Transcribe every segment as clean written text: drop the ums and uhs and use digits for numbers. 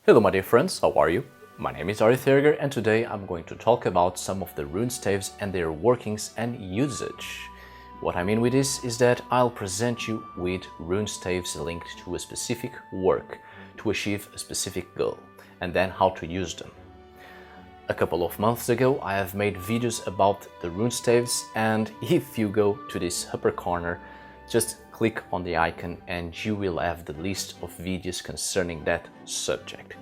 Hello my dear friends, how are you? My name is Ari and today I'm going to talk about some of the rune staves and their workings and usage. What I mean with this is that I'll present you with rune staves linked to a specific work to achieve a specific goal, and then how to use them. A couple of months ago I have made videos about the rune staves, and if you go to this upper corner, just click on the icon and you will have the list of videos concerning that subject.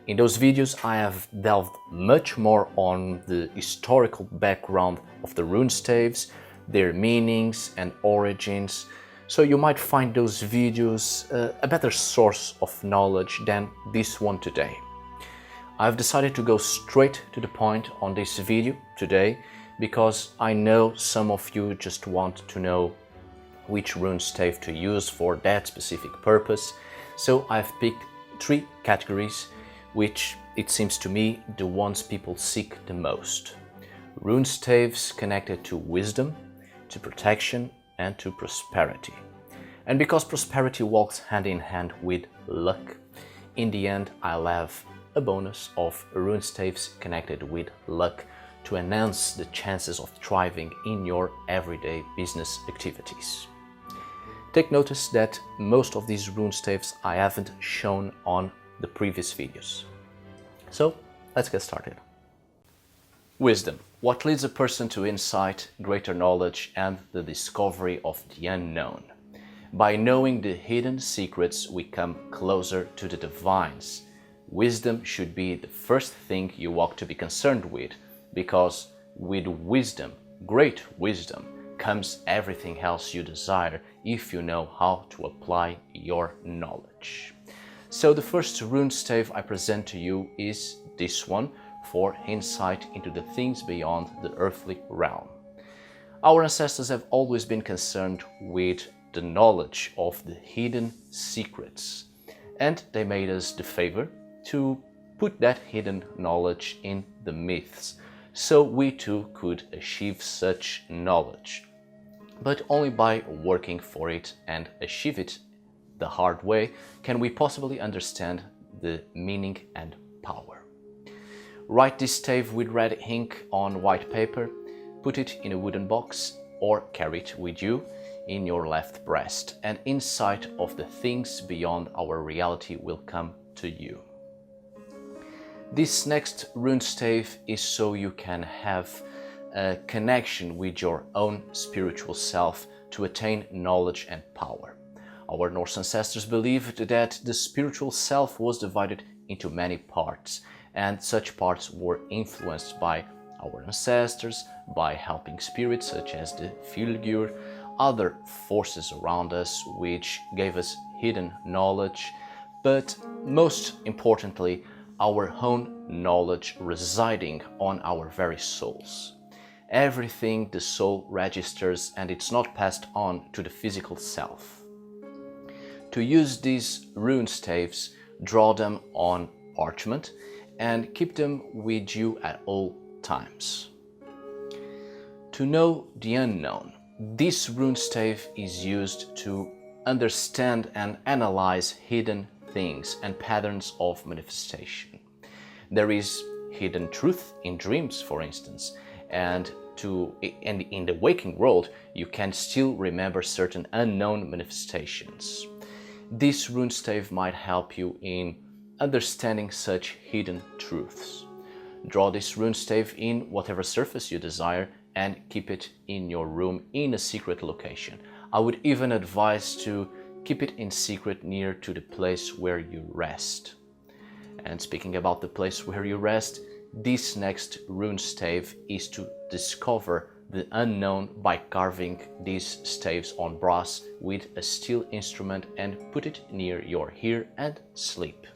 In those videos I have delved much more on the historical background of the rune staves, their meanings and origins, so you might find those videos a better source of knowledge than this one today. I've decided to go straight to the point on this video today because I know some of you just want to know which rune stave to use for that specific purpose. So I've picked 3 categories, which it seems to me the ones people seek the most. Rune staves connected to wisdom, to protection and to prosperity. And because prosperity walks hand in hand with luck, in the end I'll have a bonus of rune staves connected with luck to enhance the chances of thriving in your everyday business activities. Take notice that most of these rune staves I haven't shown on the previous videos. So let's get started. Wisdom. What leads a person to insight, greater knowledge and the discovery of the unknown. By knowing the hidden secrets we come closer to the divines. Wisdom should be the first thing you ought to be concerned with, because with wisdom, great wisdom, comes everything else you desire if you know how to apply your knowledge. So the first rune stave I present to you is this one, for insight into the things beyond the earthly realm. Our ancestors have always been concerned with the knowledge of the hidden secrets, and they made us the favor to put that hidden knowledge in the myths, so we too could achieve such knowledge. But only by working for it and achieve it the hard way can we possibly understand the meaning and power. Write this stave with red ink on white paper, put it in a wooden box or carry it with you in your left breast, and insight of the things beyond our reality will come to you. This next rune stave is so you can have a connection with your own spiritual self to attain knowledge and power. Our Norse ancestors believed that the spiritual self was divided into many parts, and such parts were influenced by our ancestors, by helping spirits such as the Fylgjur, other forces around us which gave us hidden knowledge, but most importantly, our own knowledge residing on our very souls. Everything the soul registers, and it's not passed on to the physical self. To use these rune staves, draw them on parchment and keep them with you at all times. To know the unknown, this rune stave is used to understand and analyze hidden things and patterns of manifestation. There is hidden truth in dreams, for instance, and in the waking world you can still remember certain unknown manifestations. This rune stave might help you in understanding such hidden truths. Draw this rune stave in whatever surface you desire and keep it in your room in a secret location. I would even advise to keep it in secret near to the place where you rest. And speaking about the place where you rest, this next rune stave is to discover the unknown by carving these staves on brass with a steel instrument and put it near your ear and sleep.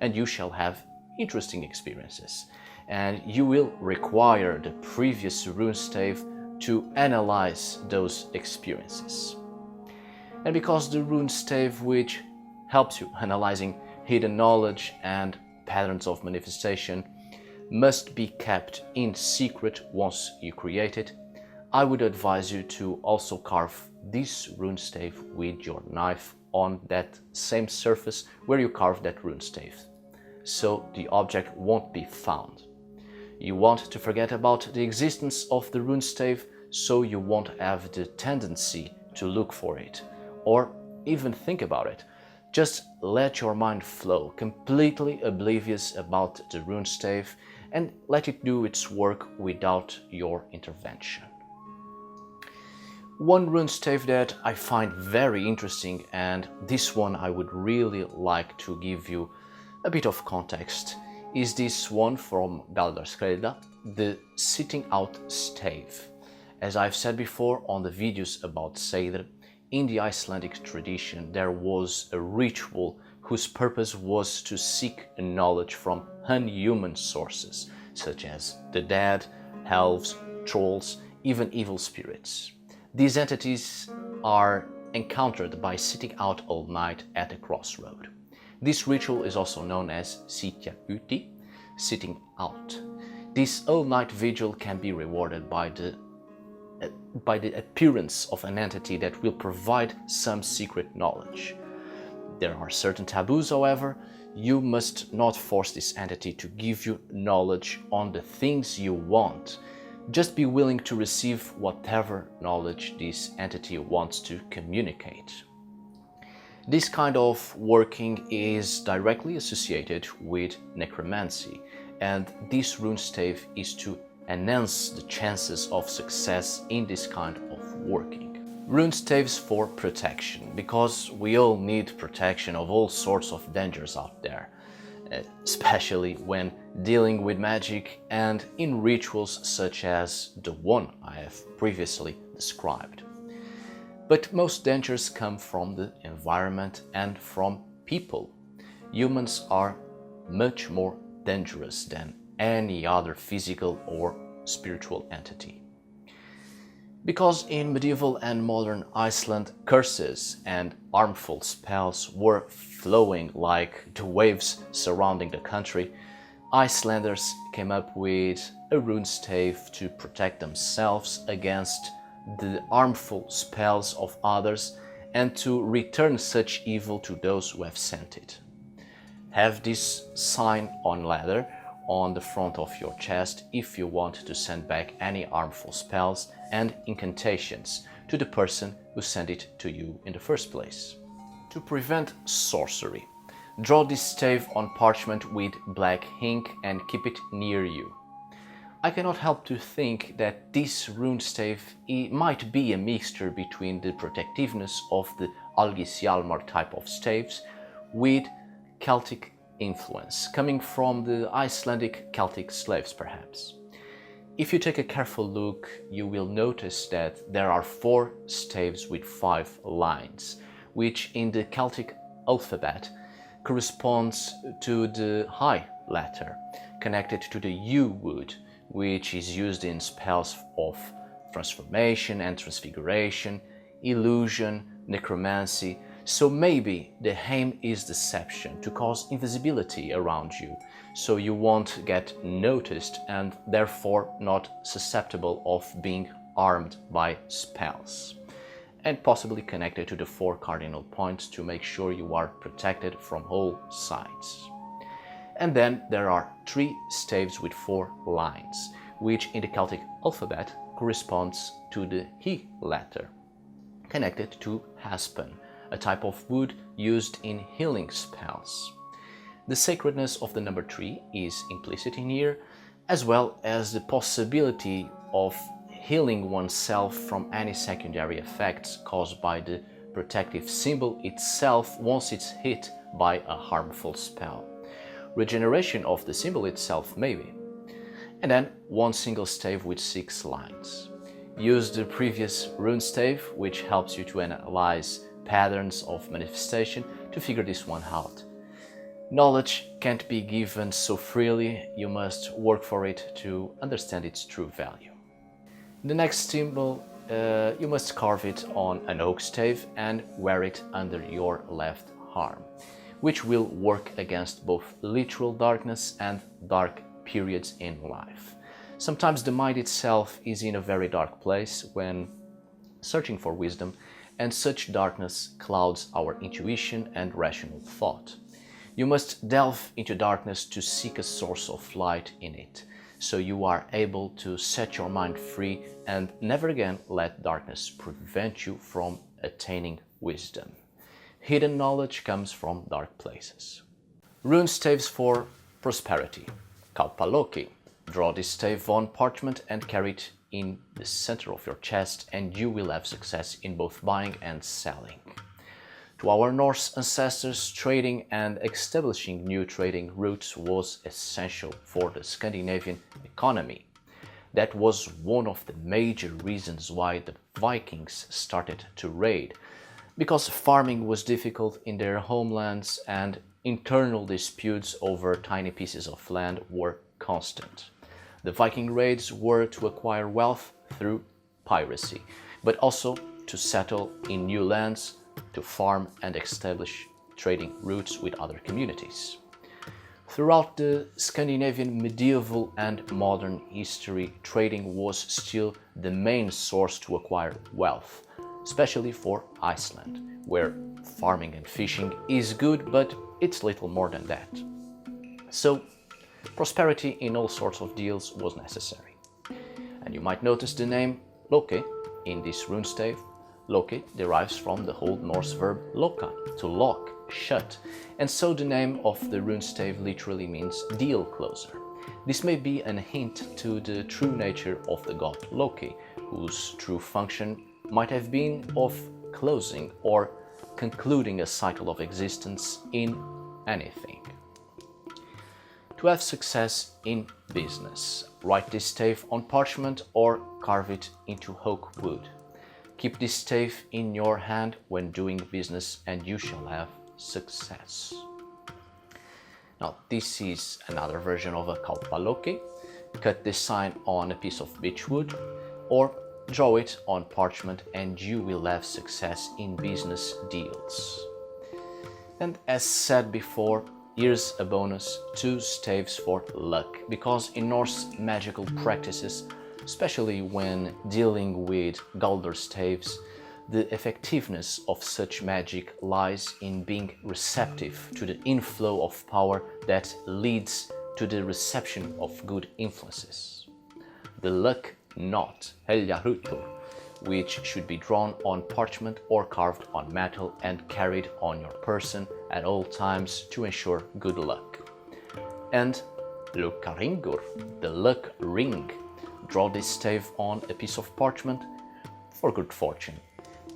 And you shall have interesting experiences. And you will require the previous rune stave to analyze those experiences. And because the rune stave which helps you analyzing hidden knowledge and patterns of manifestation must be kept in secret once you create it, I would advise you to also carve this rune stave with your knife on that same surface where you carved that rune stave. so the object won't be found. You want to forget about the existence of the rune stave, so you won't have the tendency to look for it, or even think about it. Just let your mind flow, completely oblivious about the rune stave, and let it do its work without your intervention. One rune stave that I find very interesting, and this one I would really like to give you a bit of context, is this one from Galdarskreda, the Sitting Out Stave. As I've said before on the videos about Seder, in the Icelandic tradition there was a ritual whose purpose was to seek knowledge from unhuman sources, such as the dead, elves, trolls, even evil spirits. These entities are encountered by sitting out all night at a crossroad. This ritual is also known as sitja uti, sitting out. This all-night vigil can be rewarded by the appearance of an entity that will provide some secret knowledge. There are certain taboos, however. You must not force this entity to give you knowledge on the things you want. Just be willing to receive whatever knowledge this entity wants to communicate. This kind of working is directly associated with necromancy, and this rune stave is to enhance the chances of success in this kind of working. Rune staves for protection, because we all need protection of all sorts of dangers out there, especially when dealing with magic and in rituals such as the one I have previously described. But most dangers come from the environment and from people. Humans are much more dangerous than any other physical or spiritual entity. Because in medieval and modern Iceland, curses and harmful spells were flowing like the waves surrounding the country, Icelanders came up with a rune stave to protect themselves against the harmful spells of others and to return such evil to those who have sent it. Have this sign on leather on the front of your chest if you want to send back any harmful spells and incantations to the person who sent it to you in the first place. To prevent sorcery, draw this stave on parchment with black ink and keep it near you. I cannot help to think that this rune stave might be a mixture between the protectiveness of the Algishjalmar type of staves with Celtic influence, coming from the Icelandic Celtic slaves perhaps. If you take a careful look, you will notice that there are 4 staves with 5 lines, which in the Celtic alphabet corresponds to the I letter, connected to the U wood, which is used in spells of transformation and transfiguration, illusion, necromancy. So maybe the aim is deception, to cause invisibility around you, so you won't get noticed and therefore not susceptible of being harmed by spells. And possibly connected to the 4 cardinal points to make sure you are protected from all sides. And then there are 3 staves with 4 lines, which in the Celtic alphabet corresponds to the He letter, connected to aspen, a type of wood used in healing spells. The sacredness of the number 3 is implicit in here, as well as the possibility of healing oneself from any secondary effects caused by the protective symbol itself once it's hit by a harmful spell. Regeneration of the symbol itself maybe. And then 1 single stave with 6 lines. Use the previous rune stave, which helps you to analyze patterns of manifestation, to figure this one out. Knowledge can't be given so freely, you must work for it to understand its true value. The next symbol, you must carve it on an oak stave and wear it under your left arm, which will work against both literal darkness and dark periods in life. Sometimes the mind itself is in a very dark place when searching for wisdom, and such darkness clouds our intuition and rational thought. You must delve into darkness to seek a source of light in it, so you are able to set your mind free and never again let darkness prevent you from attaining wisdom. Hidden knowledge comes from dark places. Rune staves for prosperity. Kaupaloki. Draw this stave on parchment and carry it in the center of your chest, and you will have success in both buying and selling. To our Norse ancestors, trading and establishing new trading routes was essential for the Scandinavian economy. That was one of the major reasons why the Vikings started to raid, because farming was difficult in their homelands and internal disputes over tiny pieces of land were constant. The Viking raids were to acquire wealth through piracy, but also to settle in new lands, to farm and establish trading routes with other communities. Throughout the Scandinavian medieval and modern history, trading was still the main source to acquire wealth, especially for Iceland, where farming and fishing is good, but it's little more than that. So, prosperity in all sorts of deals was necessary. And you might notice the name Loke in this rune stave. Loke derives from the Old Norse verb loka, to lock, shut, and so the name of the rune stave literally means deal closer. This may be a hint to the true nature of the god Loki, whose true function might have been of closing or concluding a cycle of existence in anything. To have success in business, write this stave on parchment or carve it into oak wood. Keep this stave in your hand when doing business and you shall have success. Now, this is another version of a kaupaloki. Cut this sign on a piece of beech wood or draw it on parchment and you will have success in business deals. And as said before, here's a bonus: 2 staves for luck, because in Norse magical practices, especially when dealing with Galdr staves, the effectiveness of such magic lies in being receptive to the inflow of power that leads to the reception of good influences. The luck knot, heljarutur, which should be drawn on parchment or carved on metal and carried on your person at all times to ensure good luck. And lukkaringur, the luck ring. Draw this stave on a piece of parchment for good fortune.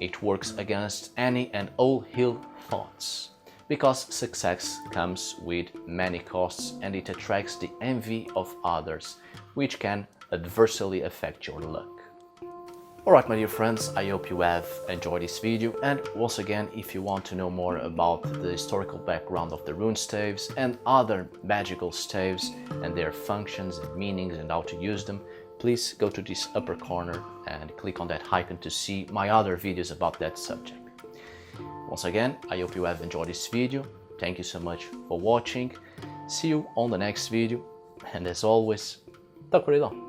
It works against any and all ill thoughts, because success comes with many costs and it attracts the envy of others, which can adversely affect your luck. Alright, my dear friends, I hope you have enjoyed this video, and once again, if you want to know more about the historical background of the rune staves and other magical staves and their functions and meanings and how to use them, please go to this upper corner and click on that icon to see my other videos about that subject. Once again, I hope you have enjoyed this video. Thank you so much for watching. See you on the next video, and as always, ta curidão!